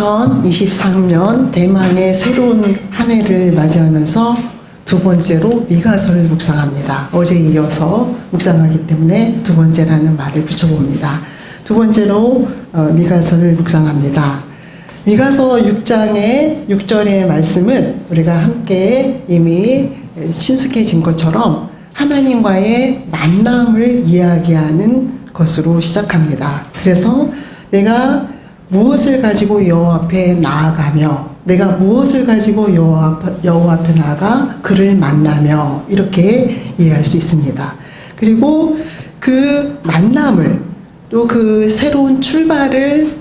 2023년 대망의 새로운 한 해를 맞이하면서 두 번째로 미가서를 묵상합니다. 어제 이어서 묵상하기 때문에 두 번째라는 말을 붙여봅니다. 두 번째로 미가서를 묵상합니다. 미가서 6장의 6절의 말씀은 우리가 함께 이미 친숙해진 것처럼 하나님과의 만남을 이야기하는 것으로 시작합니다. 그래서 내가 무엇을 가지고 여호와 앞에 나아가며 내가 무엇을 가지고 여호와 앞에 나아가 그를 만나며 이렇게 이해할 수 있습니다. 그리고 그 만남을 또 그 새로운 출발을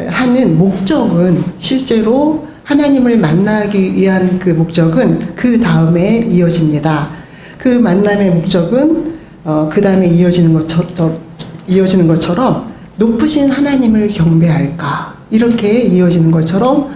하는 목적은 실제로 하나님을 만나기 위한 그 목적은 그 다음에 이어집니다. 그 만남의 목적은 그 다음에 이어지는 것처럼 높으신 하나님을 경배할까 이렇게 이어지는 것처럼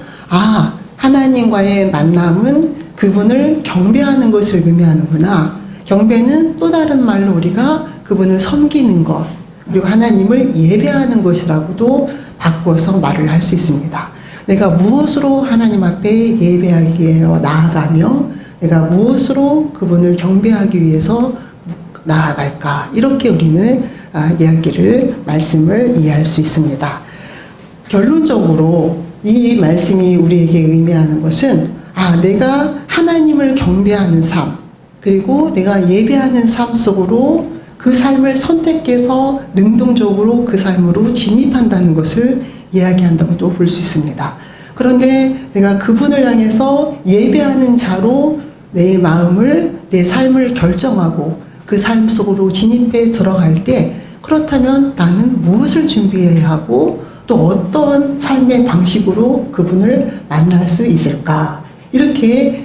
하나님과의 만남은 그분을 경배하는 것을 의미하는구나. 경배는 또 다른 말로 우리가 그분을 섬기는 것 그리고 하나님을 예배하는 것이라고도 바꿔서 말을 할 수 있습니다. 내가 무엇으로 하나님 앞에 예배하기 위해 나아가며 내가 무엇으로 그분을 경배하기 위해서 나아갈까 이렇게 우리는 말씀을 이해할 수 있습니다. 결론적으로 이 말씀이 우리에게 의미하는 것은 내가 하나님을 경배하는 삶 그리고 내가 예배하는 삶 속으로 그 삶을 선택해서 능동적으로 그 삶으로 진입한다는 것을 이야기한다고도 볼 수 있습니다. 그런데 내가 그분을 향해서 예배하는 자로 내 마음을 내 삶을 결정하고 그 삶 속으로 진입해 들어갈 때 그렇다면 나는 무엇을 준비해야 하고 또 어떤 삶의 방식으로 그분을 만날 수 있을까 이렇게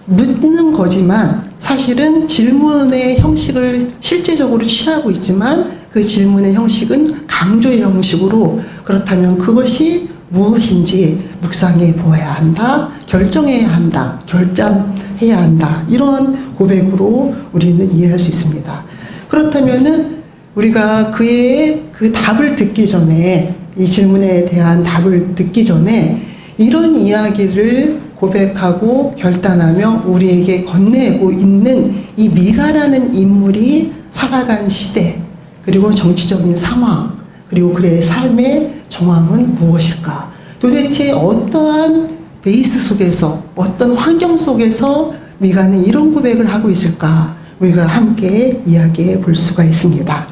묻는 거지만 사실은 질문의 형식을 실제적으로 취하고 있지만 그 질문의 형식은 강조의 형식으로 그렇다면 그것이 무엇인지 묵상해 보아야 한다, 결정해야 한다, 결단해야 한다 이런 고백으로 우리는 이해할 수 있습니다. 그렇다면은 우리가 그의 그 답을 듣기 전에 이 질문에 대한 답을 듣기 전에 이런 이야기를 고백하고 결단하며 우리에게 건네고 있는 이 미가라는 인물이 살아간 시대 그리고 정치적인 상황 그리고 그의 삶의 정황은 무엇일까? 도대체 어떠한 베이스 속에서 어떤 환경 속에서 미가는 이런 고백을 하고 있을까? 우리가 함께 이야기해 볼 수가 있습니다.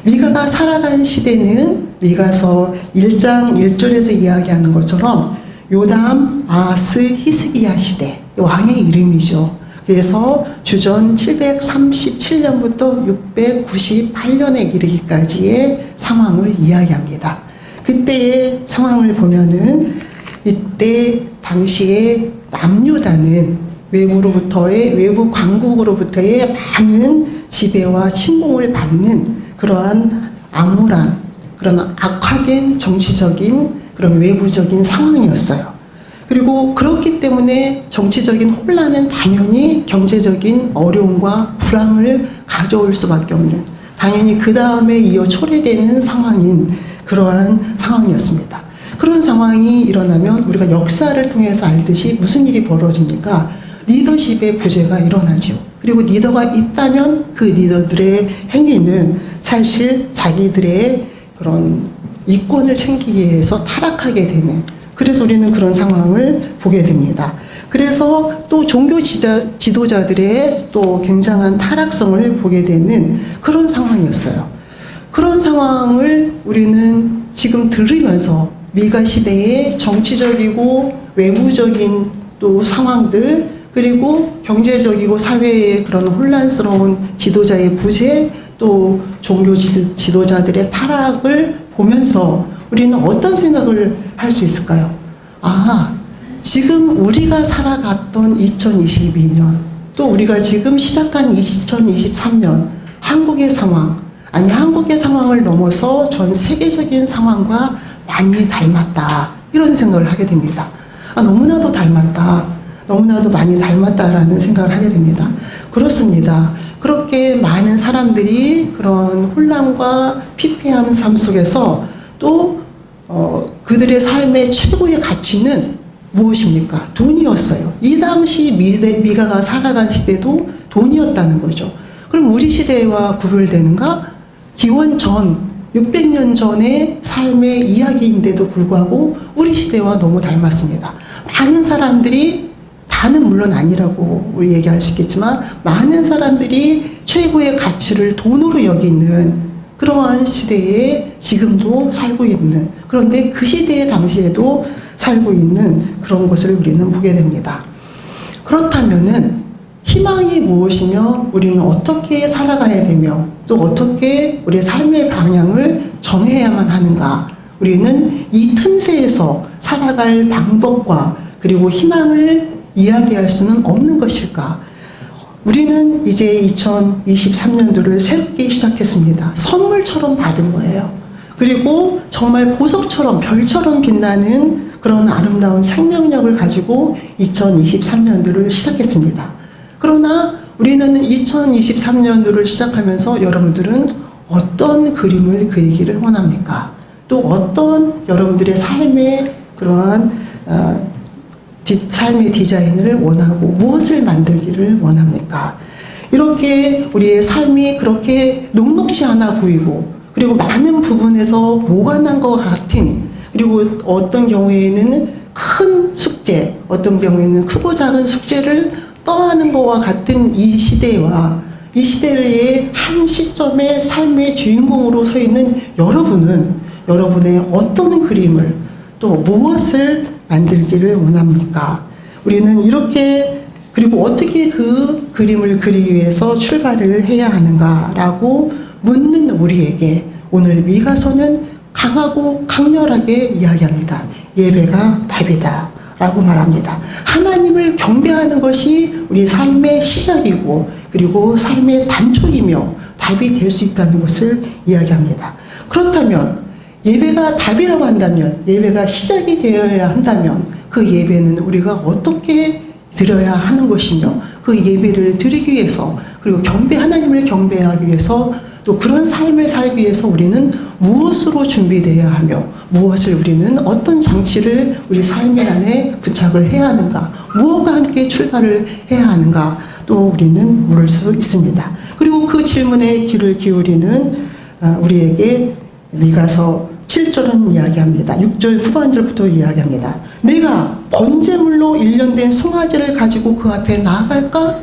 미가가 살아간 시대는 미가서 1장 1절에서 이야기하는 것처럼 요담, 아하스, 히스기야 시대 왕의 이름이죠. 그래서 주전 737년부터 698년에 이르기까지의 상황을 이야기합니다. 그때의 상황을 보면은 이때 당시에 남유다는 외부 강국으로부터의 많은 지배와 침공을 받는 그러한 암울한 그런 악화된 정치적인 그런 외부적인 상황이었어요. 그리고 그렇기 때문에 정치적인 혼란은 당연히 경제적인 어려움과 불황을 가져올 수밖에 없는 당연히 그 다음에 이어 초래되는 상황인 그러한 상황이었습니다. 그런 상황이 일어나면 우리가 역사를 통해서 알듯이 무슨 일이 벌어집니까? 리더십의 부재가 일어나죠. 그리고 리더가 있다면 그 리더들의 행위는 사실 자기들의 그런 이권을 챙기기 위해서 타락하게 되는 그래서 우리는 그런 상황을 보게 됩니다. 그래서 또 종교 지도자들의 또 굉장한 타락성을 보게 되는 그런 상황이었어요. 그런 상황을 우리는 지금 들으면서 미가 시대의 정치적이고 외부적인 또 상황들 그리고 경제적이고 사회의 그런 혼란스러운 지도자의 부재 또 종교 지도자들의 타락을 보면서 우리는 어떤 생각을 할 수 있을까요? 지금 우리가 살아갔던 2022년 또 우리가 지금 시작한 2023년 한국의 상황을 넘어서 전 세계적인 상황과 많이 닮았다 이런 생각을 하게 됩니다. 너무나도 닮았다 너무나도 많이 닮았다라는 생각을 하게 됩니다. 그렇습니다. 그렇게 많은 사람들이 그런 혼란과 피폐한 삶 속에서 또 그들의 삶의 최고의 가치는 무엇입니까? 돈이었어요. 이 당시 미가가 살아간 시대도 돈이었다는 거죠. 그럼 우리 시대와 구별되는가? 기원 전 600년 전의 삶의 이야기인데도 불구하고 우리 시대와 너무 닮았습니다. 많은 사람들이, 다는 물론 아니라고 우리 얘기할 수 있겠지만, 많은 사람들이 최고의 가치를 돈으로 여기는 그러한 시대에 지금도 살고 있는, 그런데 그 시대 당시에도 살고 있는 그런 것을 우리는 보게 됩니다. 그렇다면은 희망이 무엇이며 우리는 어떻게 살아가야 되며 또 어떻게 우리의 삶의 방향을 정해야만 하는가? 우리는 이 틈새에서 살아갈 방법과 그리고 희망을 이야기할 수는 없는 것일까? 우리는 이제 2023년도를 새롭게 시작했습니다. 선물처럼 받은 거예요. 그리고 정말 보석처럼, 별처럼 빛나는 그런 아름다운 생명력을 가지고 2023년도를 시작했습니다. 그러나 우리는 2023년도를 시작하면서 여러분들은 어떤 그림을 그리기를 원합니까? 또 어떤 여러분들의 삶의 그러한 삶의 디자인을 원하고 무엇을 만들기를 원합니까? 이렇게 우리의 삶이 그렇게 녹록지 않아 보이고 그리고 많은 부분에서 모호한 것 같은, 그리고 어떤 경우에는 큰 숙제, 어떤 경우에는 크고 작은 숙제를 떠하는 것과 같은 이 시대와 이 시대의 한 시점의 삶의 주인공으로 서 있는 여러분은 여러분의 어떤 그림을 또 무엇을 만들기를 원합니까? 우리는 이렇게, 그리고 어떻게 그 그림을 그리기 위해서 출발을 해야 하는가라고 묻는 우리에게 오늘 미가서는 강하고 강렬하게 이야기합니다. 예배가 답이다 라고 말합니다. 하나님을 경배하는 것이 우리 삶의 시작이고 그리고 삶의 단초이며 답이 될 수 있다는 것을 이야기합니다. 그렇다면 예배가 답이라고 한다면, 예배가 시작이 되어야 한다면 그 예배는 우리가 어떻게 드려야 하는 것이며 그 예배를 드리기 위해서, 그리고 하나님을 경배하기 위해서, 또 그런 삶을 살기 위해서 우리는 무엇으로 준비되어야 하며 무엇을 우리는 어떤 장치를 우리 삶의 안에 부착을 해야 하는가, 무엇과 함께 출발을 해야 하는가, 또 우리는 물을 수 있습니다. 그리고 그 질문에 귀를 기울이는 우리에게 미가서 7절은 이야기합니다. 6절 후반절부터 이야기합니다. 내가 번제물로 일련된 송아지를 가지고 그 앞에 나아갈까?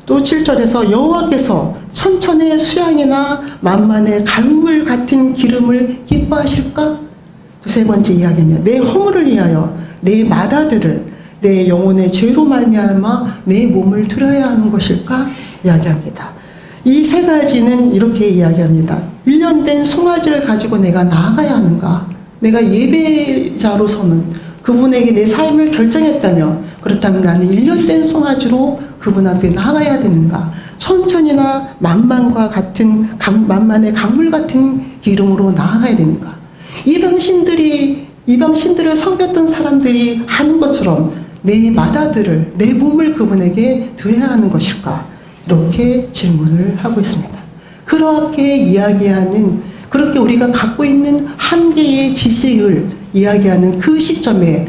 또 7절에서 여호와께서 천천의 수양이나 만만의 강물 같은 기름을 기뻐하실까? 또 세 번째 이야기입니다. 내 허물을 위하여 내 맏아들을 내 영혼의 죄로 말미암아 내 몸을 드려야 하는 것일까? 이야기합니다. 이 세 가지는 이렇게 이야기합니다. 일련된 송아지를 가지고 내가 나아가야 하는가? 내가 예배자로서는 그분에게 내 삶을 결정했다면, 그렇다면 나는 일련된 송아지로 그분 앞에 나아가야 되는가? 천천히나 만만과 같은 만만의 강물 같은 기름으로 나아가야 되는가? 이방 신들을 섬겼던 사람들이 하는 것처럼 내 맏아들을, 내 몸을 그분에게 드려야 하는 것일까? 이렇게 질문을 하고 있습니다. 그렇게 이야기하는, 그렇게 우리가 갖고 있는 한계의 지식을 이야기하는 그 시점에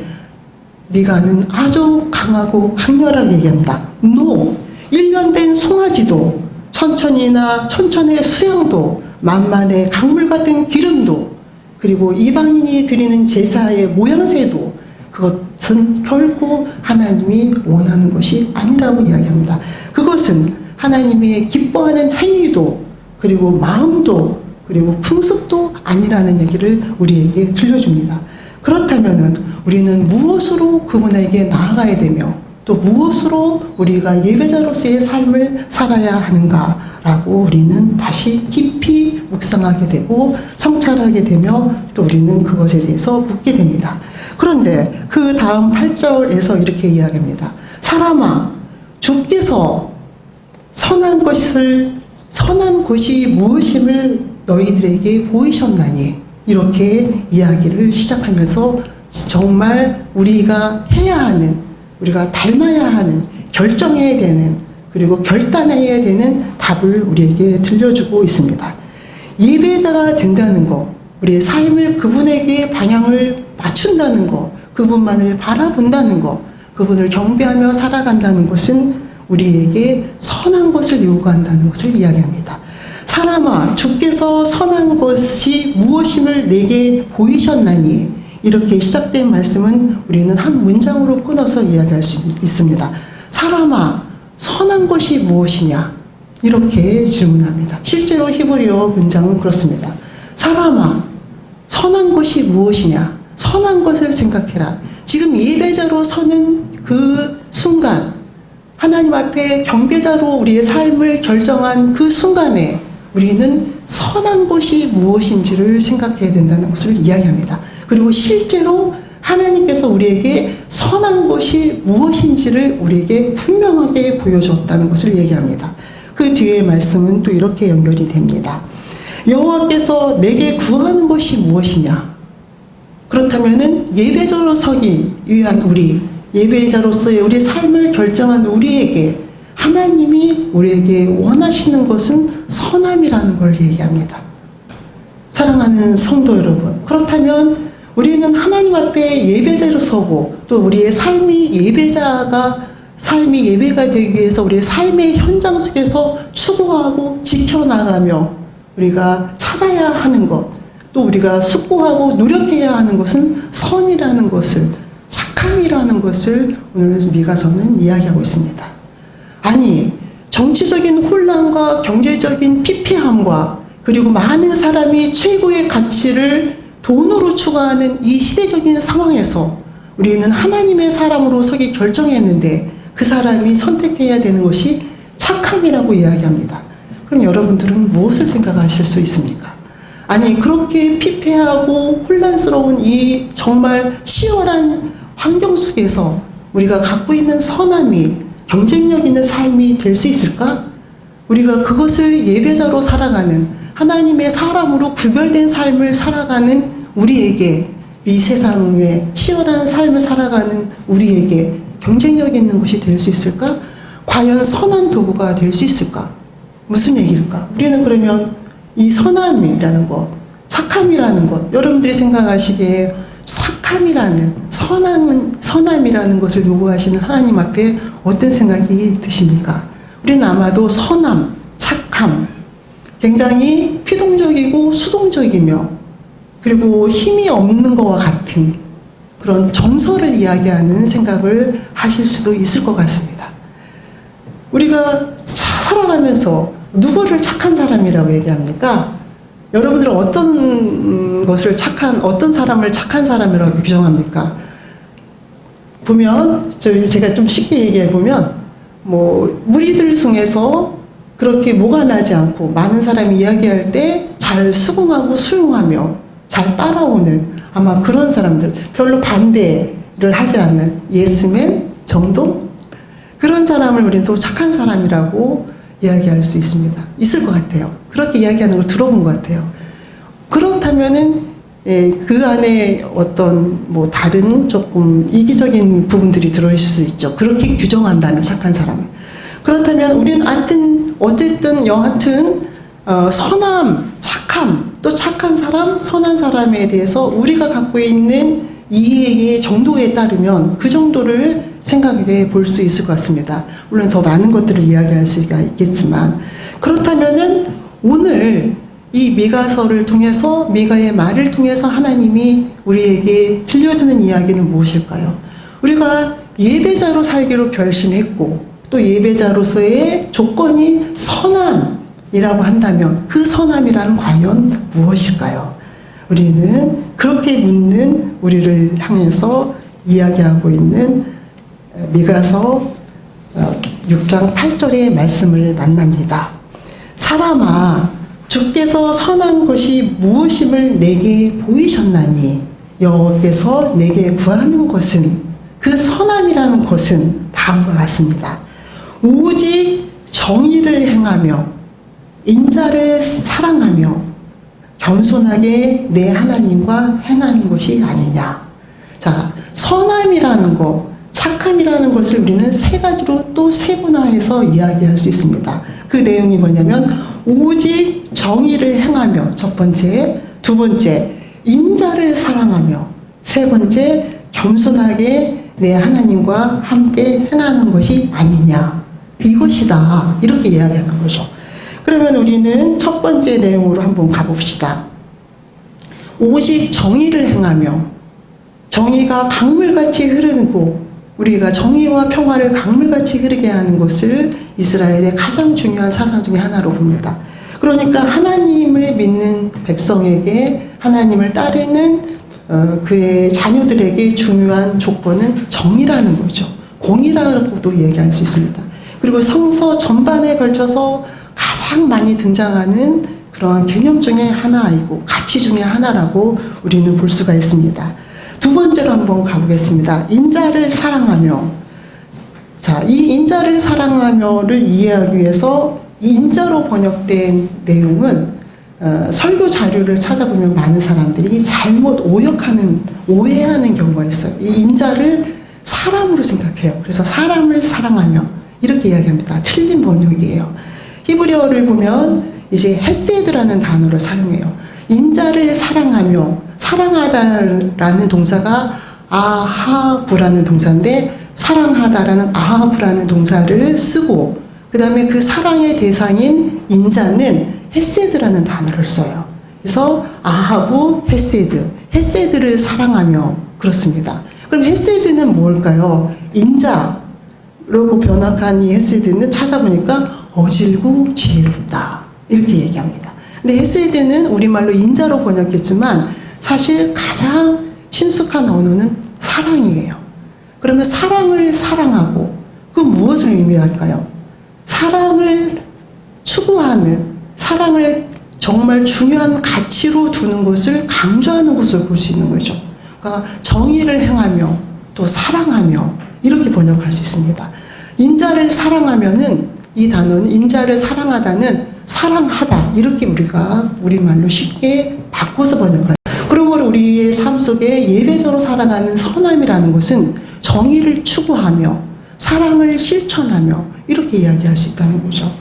미가는 아주 강하고 강렬하게 얘기합니다. No! 일련된 송아지도, 천천의 수양도, 만만의 강물 같은 기름도, 그리고 이방인이 드리는 제사의 모양새도 그것은 결코 하나님이 원하는 것이 아니라고 이야기합니다. 그것은 하나님이 기뻐하는 행위도, 그리고 마음도, 그리고 풍습도 아니라는 얘기를 우리에게 들려줍니다. 그렇다면 우리는 무엇으로 그분에게 나아가야 되며 또 무엇으로 우리가 예배자로서의 삶을 살아야 하는가라고 우리는 다시 깊이 묵상하게 되고 성찰하게 되며 또 우리는 그것에 대해서 묻게 됩니다. 그런데 그 다음 8절에서 이렇게 이야기합니다. 사람아, 주께서 선한 것이 무엇임을 너희들에게 보이셨나니, 이렇게 이야기를 시작하면서 정말 우리가 해야 하는, 우리가 닮아야 하는, 결정해야 되는, 그리고 결단해야 되는 답을 우리에게 들려주고 있습니다. 예배자가 된다는 것, 우리의 삶을 그분에게 방향을 맞춘다는 것, 그분만을 바라본다는 것, 그분을 경배하며 살아간다는 것은 우리에게 선한 것을 요구한다는 것을 이야기합니다. 사람아, 주께서 선한 것이 무엇임을 내게 보이셨나니, 이렇게 시작된 말씀은 우리는 한 문장으로 끊어서 이야기할 수 있습니다. 사람아, 선한 것이 무엇이냐? 이렇게 질문합니다. 실제로 히브리어 문장은 그렇습니다. 사람아, 선한 것이 무엇이냐? 선한 것을 생각해라. 지금 예배자로 서는 그 순간, 하나님 앞에 경배자로 우리의 삶을 결정한 그 순간에 우리는 선한 것이 무엇인지를 생각해야 된다는 것을 이야기합니다. 그리고 실제로 하나님께서 우리에게 선한 것이 무엇인지를 우리에게 분명하게 보여주었다는 것을 얘기합니다. 그 뒤에 말씀은 또 이렇게 연결이 됩니다. 여호와께서 내게 구하는 것이 무엇이냐? 그렇다면은 예배자로 서기 위한 우리, 예배자로서의 우리 삶을 결정한 우리에게 하나님이 우리에게 원하시는 것은 선함이라는 걸 얘기합니다. 사랑하는 성도 여러분, 그렇다면 우리는 하나님 앞에 예배자로 서고 또 우리의 삶이 예배가 되기 위해서 우리의 삶의 현장 속에서 추구하고 지켜나가며 우리가 찾아야 하는 것, 또 우리가 숙고하고 노력해야 하는 것은 선이라는 것을, 착함이라는 것을 오늘 미가서는 이야기하고 있습니다. 아니, 정치적인 혼란과 경제적인 피폐함과 그리고 많은 사람이 최고의 가치를 돈으로 추구하는 이 시대적인 상황에서 우리는 하나님의 사람으로 서기 결정했는데 그 사람이 선택해야 되는 것이 착함이라고 이야기합니다. 그럼 여러분들은 무엇을 생각하실 수 있습니까? 아니, 그렇게 피폐하고 혼란스러운 이 정말 치열한 환경 속에서 우리가 갖고 있는 선함이 경쟁력 있는 삶이 될 수 있을까? 우리가 그것을 예배자로 살아가는, 하나님의 사람으로 구별된 삶을 살아가는 우리에게, 이 세상에 치열한 삶을 살아가는 우리에게 경쟁력 있는 것이 될 수 있을까? 과연 선한 도구가 될 수 있을까? 무슨 얘기일까? 우리는 그러면 이 선함이라는 것, 착함이라는 것, 여러분들이 생각하시기에 착함이라는, 선함이라는 것을 요구하시는 하나님 앞에 어떤 생각이 드십니까? 우리는 아마도 선함, 착함, 굉장히 피동적이고 수동적이며 그리고 힘이 없는 것과 같은 그런 정서를 이야기하는 생각을 하실 수도 있을 것 같습니다. 우리가 살아가면서 누구를 착한 사람이라고 얘기합니까? 여러분들은 어떤 사람을 착한 사람이라고 규정합니까? 보면, 제가 좀 쉽게 얘기해 보면, 무리들 중에서 그렇게 모가 나지 않고 많은 사람이 이야기할 때 잘 수긍하고 수용하며 잘 따라오는 아마 그런 사람들, 별로 반대를 하지 않는 예스맨 정도? 그런 사람을 우리는 또 착한 사람이라고 이야기할 수 있을 것 같아요. 그렇게 이야기하는 걸 들어본 것 같아요. 그렇다면은 그 안에 어떤 다른 조금 이기적인 부분들이 들어있을 수 있죠. 그렇게 규정한다면 착한 사람을. 그렇다면 우리는 어쨌든 여하튼 선함, 착함, 또 착한 사람, 선한 사람에 대해서 우리가 갖고 있는 이해의 정도에 따르면 그 정도를 생각해 볼 수 있을 것 같습니다. 물론 더 많은 것들을 이야기할 수가 있겠지만, 그렇다면은 오늘 이 미가서를 통해서, 미가의 말을 통해서 하나님이 우리에게 들려주는 이야기는 무엇일까요? 우리가 예배자로 살기로 결심했고 또 예배자로서의 조건이 선함이라고 한다면 그 선함이란 과연 무엇일까요? 우리는 그렇게 묻는 우리를 향해서 이야기하고 있는 미가서 6장 8절의 말씀을 만납니다. 사람아, 주께서 선한 것이 무엇임을 내게 보이셨나니 여호와께서 내게 구하는 것은, 그 선함이라는 것은 다음과 같습니다. 오직 정의를 행하며 인자를 사랑하며 겸손하게 내 하나님과 행하는 것이 아니냐. 자, 선함이라는 것, 착함이라는 것을 우리는 세 가지로 또 세분화해서 이야기할 수 있습니다. 그 내용이 뭐냐면 오직 정의를 행하며 첫 번째, 두 번째, 인자를 사랑하며, 세 번째, 겸손하게 내 하나님과 함께 행하는 것이 아니냐. 이것이다. 이렇게 이야기하는 거죠. 그러면 우리는 첫 번째 내용으로 한번 가봅시다. 오직 정의를 행하며, 정의가 강물같이 흐르고 우리가 정의와 평화를 강물같이 흐르게 하는 것을 이스라엘의 가장 중요한 사상 중에 하나로 봅니다. 그러니까 하나님을 믿는 백성에게, 하나님을 따르는 그의 자녀들에게 중요한 조건은 정의라는 거죠. 공의라고도 얘기할 수 있습니다. 그리고 성서 전반에 걸쳐서 가장 많이 등장하는 그러한 개념 중에 하나이고 가치 중에 하나라고 우리는 볼 수가 있습니다. 두 번째로 한번 가보겠습니다. 인자를 사랑하며. 자, 이 인자를 사랑하며를 이해하기 위해서 이 인자로 번역된 내용은 설교 자료를 찾아보면 많은 사람들이 잘못 오해하는 경우가 있어요. 이 인자를 사람으로 생각해요. 그래서 사람을 사랑하며 이렇게 이야기합니다. 틀린 번역이에요. 히브리어를 보면 이제 헤세드라는 단어를 사용해요. 인자를 사랑하며, 사랑하다라는 동사가 아하브라는 동사인데, 사랑하다라는 아하브라는 동사를 쓰고, 그 다음에 그 사랑의 대상인 인자는 헤세드라는 단어를 써요. 그래서 아하브 헤세드, 헤세드를 사랑하며 그렇습니다. 그럼 헤세드는 뭘까요? 인자라고 번역한 이 헤세드는 찾아보니까 어질고 지혜롭다 이렇게 얘기합니다. 근데 헤세드는 우리말로 인자로 번역했지만 사실 가장 친숙한 언어는 사랑이에요. 그러면 사랑을 사랑하고 그 무엇을 의미할까요? 사랑을 추구하는, 사랑을 정말 중요한 가치로 두는 것을 강조하는 것을 볼 수 있는 거죠. 그러니까 정의를 행하며 또 사랑하며 이렇게 번역할 수 있습니다. 인자를 사랑하면은 이 단어는 인자를 사랑하다는 사랑하다 이렇게 우리가 우리말로 쉽게 바꿔서 번역할. 그러므로 우리의 삶 속에 예배자로 살아가는 선함이라는 것은 정의를 추구하며 사랑을 실천하며 이렇게 이야기할 수 있다는 거죠.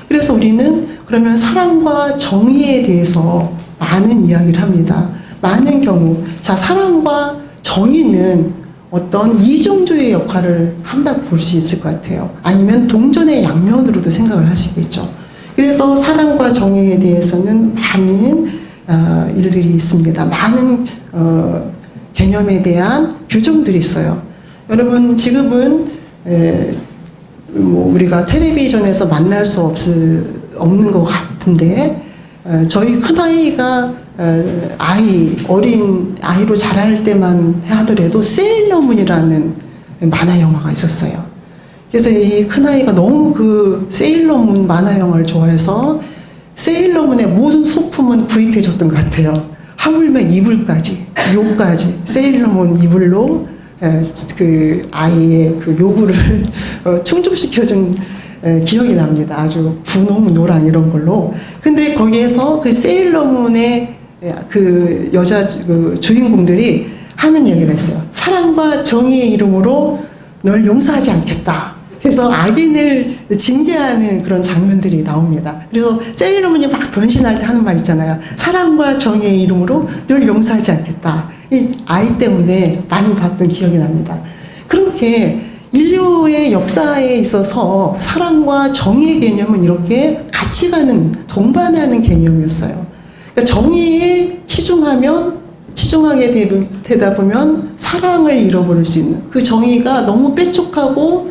그래서 우리는 그러면 사랑과 정의에 대해서 많은 이야기를 합니다. 많은 경우, 자, 사랑과 정의는 어떤 이중주의 역할을 한다고 볼 수 있을 것 같아요. 아니면 동전의 양면으로도 생각을 하시겠죠. 그래서 사랑과 정의에 대해서는 많은 일들이 있습니다. 많은 개념에 대한 규정들이 있어요. 여러분, 지금은 우리가 텔레비전에서 만날 수 없는 것 같은데, 저희 큰아이가 어린 아이로 자랄 때만 하더라도 세일러문이라는 만화 영화가 있었어요. 그래서 이 큰아이가 너무 그 세일러문 만화 영화를 좋아해서 세일러문의 모든 소품은 구입해 줬던 것 같아요. 하물며 이불까지, 요까지 세일러문 이불로 그 아이의 그 요구를 충족시켜준 기억이 납니다. 아주 분홍, 노랑 이런 걸로. 근데 거기에서 그 세일러문의 그 여자 그 주인공들이 하는 얘기가 있어요. 사랑과 정의의 이름으로 널 용서하지 않겠다. 그래서 악인을 징계하는 그런 장면들이 나옵니다. 그래서 세일러문이 막 변신할 때 하는 말 있잖아요. 사랑과 정의의 이름으로 널 용서하지 않겠다. 이 아이 때문에 많이 봤던 기억이 납니다. 그렇게 인류의 역사에 있어서 사랑과 정의의 개념은 이렇게 같이 가는, 동반하는 개념이었어요. 그러니까 정의에 치중하게 되다 보면 사랑을 잃어버릴 수 있는, 그 정의가 너무 빼쪽하고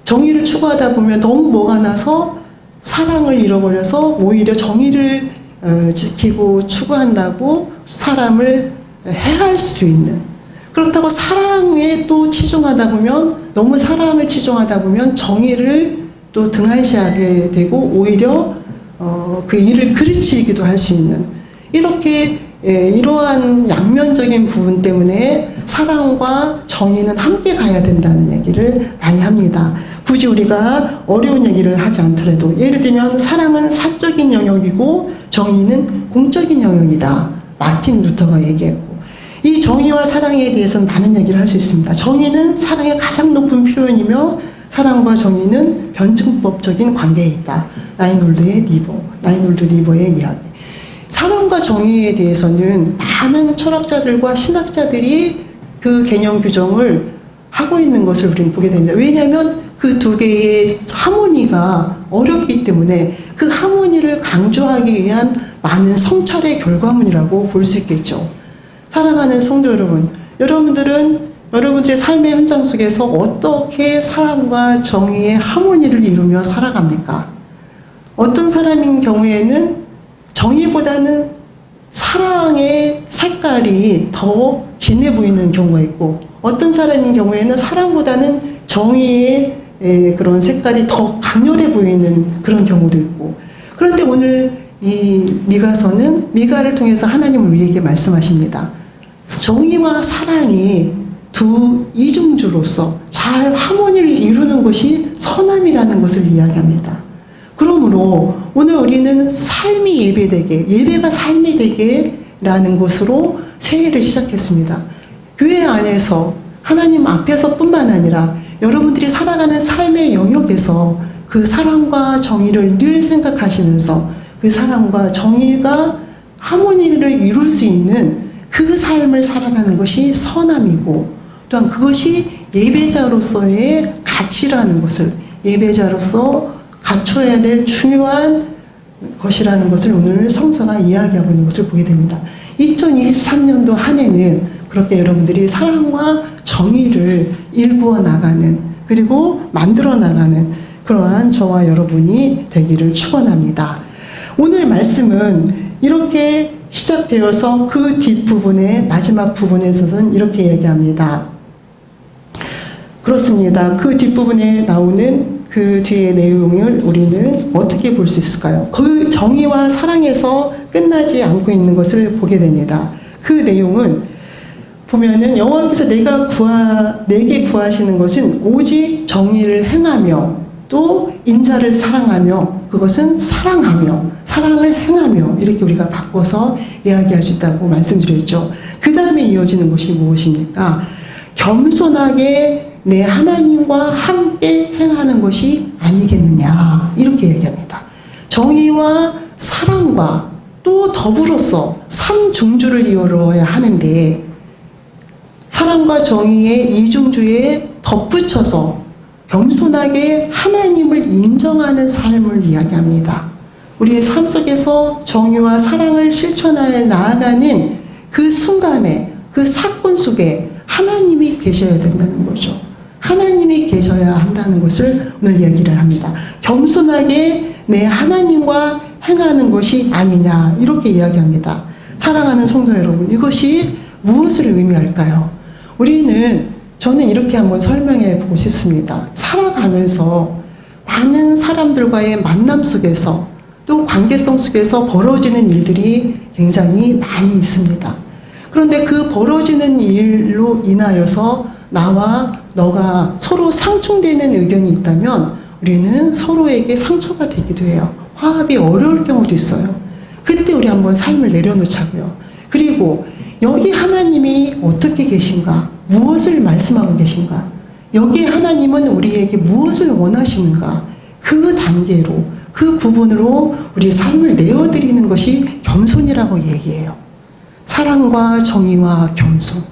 정의를 추구하다 보면 너무 뭐가 나서 사랑을 잃어버려서 오히려 정의를 지키고 추구한다고 사람을 해할 수도 있는, 그렇다고 사랑에 또 치중하다 보면, 너무 사랑을 치중하다 보면 정의를 또 등한시하게 되고 오히려 그 일을 그르치기도 할 수 있는, 이렇게 이러한 양면적인 부분 때문에 사랑과 정의는 함께 가야 된다는 얘기를 많이 합니다. 굳이 우리가 어려운 얘기를 하지 않더라도, 예를 들면 사랑은 사적인 영역이고 정의는 공적인 영역이다. 마틴 루터가 얘기했고, 이 정의와 사랑에 대해서는 많은 얘기를 할 수 있습니다. 정의는 사랑의 가장 높은 표현이며 사랑과 정의는 변증법적인 관계에 있다. 나인홀드 리버의 이야기. 사랑과 정의에 대해서는 많은 철학자들과 신학자들이 그 개념 규정을 하고 있는 것을 우리는 보게 됩니다. 왜냐하면 그 두 개의 하모니가 어렵기 때문에 그 하모니를 강조하기 위한 많은 성찰의 결과물이라고 볼 수 있겠죠. 사랑하는 성도 여러분, 여러분들의 삶의 현장 속에서 어떻게 사랑과 정의의 하모니를 이루며 살아갑니까? 어떤 사람인 경우에는 정의보다는 사랑의 색깔이 더 진해 보이는 경우가 있고, 어떤 사람인 경우에는 사랑보다는 정의의 그런 색깔이 더 강렬해 보이는 그런 경우도 있고. 그런데 오늘 이 미가서는 미가를 통해서 하나님은 우리에게 말씀하십니다. 정의와 사랑이 두 이중주로서 잘 하모니를 이루는 것이 선함이라는 것을 이야기합니다. 그러므로 오늘 우리는 삶이 예배되게, 예배가 삶이 되게 라는 것으로 새해를 시작했습니다. 교회 안에서 하나님 앞에서 뿐만 아니라 여러분들이 살아가는 삶의 영역에서 그 사랑과 정의를 늘 생각하시면서 그 사랑과 정의가 하모니를 이룰 수 있는 그 삶을 살아가는 것이 선함이고, 또한 그것이 예배자로서의 가치라는 것을, 예배자로서 갖춰야 될 중요한 것이라는 것을 오늘 성서가 이야기하고 있는 것을 보게 됩니다. 2023년도 한 해는 그렇게 여러분들이 사랑과 정의를 일구어 나가는, 그리고 만들어 나가는 그러한 저와 여러분이 되기를 축원합니다. 오늘 말씀은 이렇게 시작되어서 그 뒷부분에, 마지막 부분에서는 이렇게 얘기합니다. 그렇습니다. 그 뒷부분에 나오는 그 뒤의 내용을 우리는 어떻게 볼 수 있을까요? 그 정의와 사랑에서 끝나지 않고 있는 것을 보게 됩니다. 그 내용은 보면은 여호와께서 내게 구하시는 것은 오직 정의를 행하며 또 인자를 사랑하며, 그것은 사랑하며 사랑을 행하며, 이렇게 우리가 바꿔서 이야기할 수 있다고 말씀드렸죠. 그 다음에 이어지는 것이 무엇입니까? 겸손하게 내 하나님과 함께 행하는 것이 아니겠느냐, 이렇게 얘기합니다. 정의와 사랑과 또 더불어서 삼중주를 이루어야 하는데, 사랑과 정의의 이중주에 덧붙여서 겸손하게 하나님을 인정하는 삶을 이야기합니다. 우리의 삶 속에서 정의와 사랑을 실천하여 나아가는 그 순간에, 그 사건 속에 하나님이 계셔야 된다는 거죠. 하나님이 계셔야 한다는 것을 오늘 이야기를 합니다. 겸손하게 내 하나님과 행하는 것이 아니냐, 이렇게 이야기합니다. 사랑하는 성도 여러분, 이것이 무엇을 의미할까요? 저는 이렇게 한번 설명해 보고 싶습니다. 살아가면서 많은 사람들과의 만남 속에서, 또 관계성 속에서 벌어지는 일들이 굉장히 많이 있습니다. 그런데 그 벌어지는 일로 인하여서 나와 너가 서로 상충되는 의견이 있다면 우리는 서로에게 상처가 되기도 해요. 화합이 어려울 경우도 있어요. 그때 우리 한번 삶을 내려놓자고요. 그리고 여기 하나님이 어떻게 계신가? 무엇을 말씀하고 계신가? 여기 하나님은 우리에게 무엇을 원하시는가? 그 단계로, 그 부분으로 우리 삶을 내어드리는 것이 겸손이라고 얘기해요. 사랑과 정의와 겸손.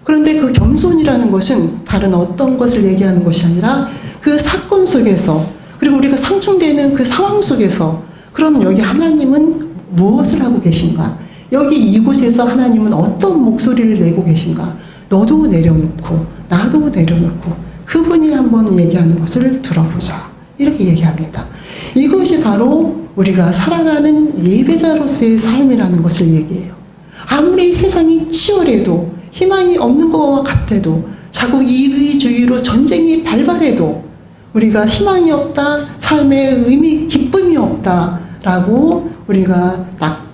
그런데 그 겸손이라는 것은 다른 어떤 것을 얘기하는 것이 아니라 그 사건 속에서, 그리고 우리가 상충되는 그 상황 속에서, 그럼 여기 하나님은 무엇을 하고 계신가? 여기 이곳에서 하나님은 어떤 목소리를 내고 계신가? 너도 내려놓고 나도 내려놓고 그분이 한번 얘기하는 것을 들어보자, 이렇게 얘기합니다. 이것이 바로 우리가 살아가는 예배자로서의 삶이라는 것을 얘기해요. 아무리 세상이 치열해도, 희망이 없는 것 같아도, 자꾸 이기주의로 전쟁이 발발해도 우리가 희망이 없다, 삶의 의미, 기쁨이 없다라고 우리가 딱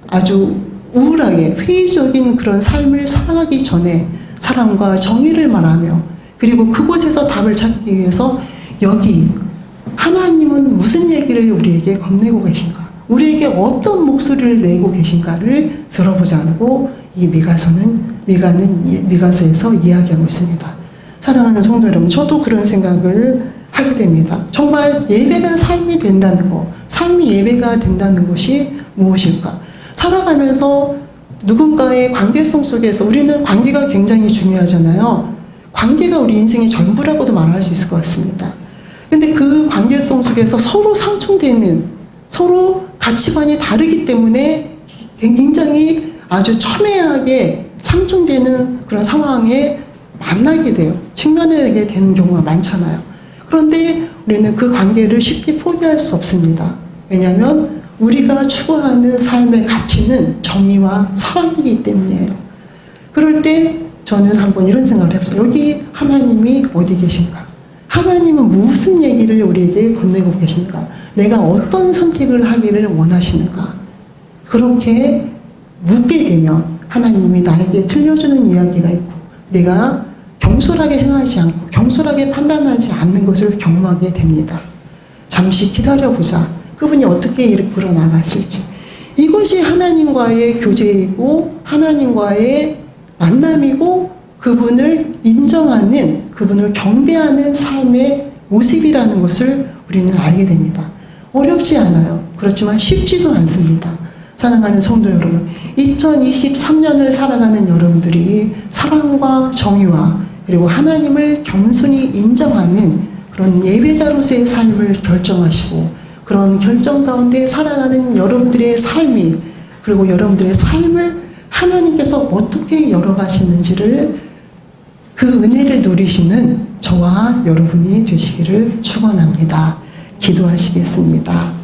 아주 우울하게 회의적인 그런 삶을 살아가기 전에 사랑과 정의를 말하며, 그리고 그곳에서 답을 찾기 위해서 여기 하나님은 무슨 얘기를 우리에게 건네고 계신가, 우리에게 어떤 목소리를 내고 계신가를 들어보자고 이 미가서에서 이야기하고 있습니다. 사랑하는 성도 여러분, 저도 그런 생각을 하게 됩니다. 정말 예배가 삶이 된다는 것, 삶이 예배가 된다는 것이 무엇일까? 살아가면서 누군가의 관계성 속에서 우리는 관계가 굉장히 중요하잖아요. 관계가 우리 인생의 전부라고도 말할 수 있을 것 같습니다. 근데 그 관계성 속에서 서로 상충되는, 서로 가치관이 다르기 때문에 굉장히 아주 첨예하게 상충되는 그런 상황에 만나게 돼요. 직면하게 되는 경우가 많잖아요. 그런데 우리는 그 관계를 쉽게 포기할 수 없습니다. 왜냐하면 우리가 추구하는 삶의 가치는 정의와 사랑이기 때문이에요. 그럴 때 저는 한번 이런 생각을 해봤어요. 여기 하나님이 어디 계신가? 하나님은 무슨 얘기를 우리에게 건네고 계신가? 내가 어떤 선택을 하기를 원하시는가? 그렇게 묻게 되면 하나님이 나에게 들려주는 이야기가 있고 내가 경솔하게 행하지 않고 경솔하게 판단하지 않는 것을 경험하게 됩니다. 잠시 기다려보자. 그분이 어떻게 이끌어 나가실지. 이것이 하나님과의 교제이고 하나님과의 만남이고 그분을 인정하는, 그분을 경배하는 삶의 모습이라는 것을 우리는 알게 됩니다. 어렵지 않아요. 그렇지만 쉽지도 않습니다. 사랑하는 성도 여러분, 2023년을 살아가는 여러분들이 사랑과 정의와 그리고 하나님을 겸손히 인정하는 그런 예배자로서의 삶을 결정하시고 그런 결정 가운데 살아가는 여러분들의 삶이, 그리고 여러분들의 삶을 하나님께서 어떻게 열어가시는지를 그 은혜를 누리시는 저와 여러분이 되시기를 축원합니다. 기도하시겠습니다.